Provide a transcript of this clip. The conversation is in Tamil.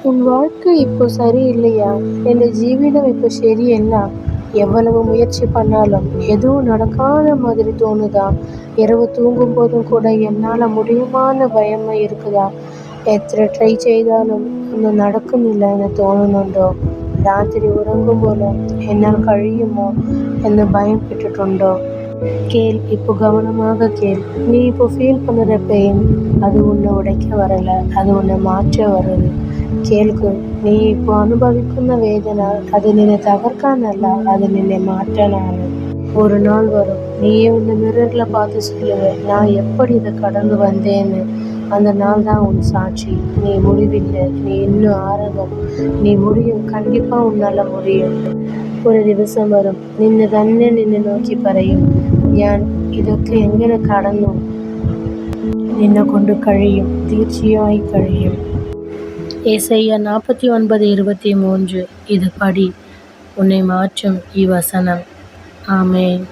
உன் வாழ்க்கை இப்போ சரியில்லையா? என் ஜீவிதம் இப்போ ശരിയല്ല. எவ்வளவு முயற்சி பண்ணாலும் எதுவும் நடக்காத மாதிரி தோணுதா? இரவு தூங்கும்போதும் கூட என்னால் முடியுமான்னு பயமா இருக்குதா? எத்தனை ட்ரை ചെയ്താലും ഒന്നും നടക്കുന്നില്ല എന്ന് തോന്നുന്നുണ്ടോ? രാത്രി ഉറങ്ങുമ്പോഴും എന്നാൽ കഴിയുമോ എന്ന് பயப்பட்டுட்டுണ്ടோ? கேள், இப்போ கவனமாக கேள். நீ இப்போ ஃபீல் பண்ணுற பெயின் அது உன்னை உடைக்க வரல, அது உன்னை மாற்ற வருது. ಕೇಳ್ಕೊ, ನೀ இப்போ அனுபவிക്കുന്ന வேதனை அது நின்னை தகர்க்கானல்ல, அது நின்னை மாற்றனானு. ஒரு நாள் வரும், நீயே உன்னை மிரரில் பார்த்து சொல்லுவேன், நான் எப்படி இதை கடந்து வந்தேன்னு. அந்த நாள் தான் உன் சாட்சி. நீ முடிவில்லை, நீ இன்னும் ஆரம்பம். நீ முடியும், കണ്ടിപ്പാ ഉന്നാൽ முடிയും. ഒരു ദിവസം വരും, നിന്നെ തന്നെ നിന്നെ നോക്കി പറയും, ഞാൻ ഇതൊക്കെ എങ്ങനെ കടന്നു. നിന്നെ കൊണ്ട് കഴിയും, തീർച്ചയായും കഴിയും. ஏசாயா 49:23. இது படி, உன்னை மாற்றும் இவ்வசனம். ஆமென்.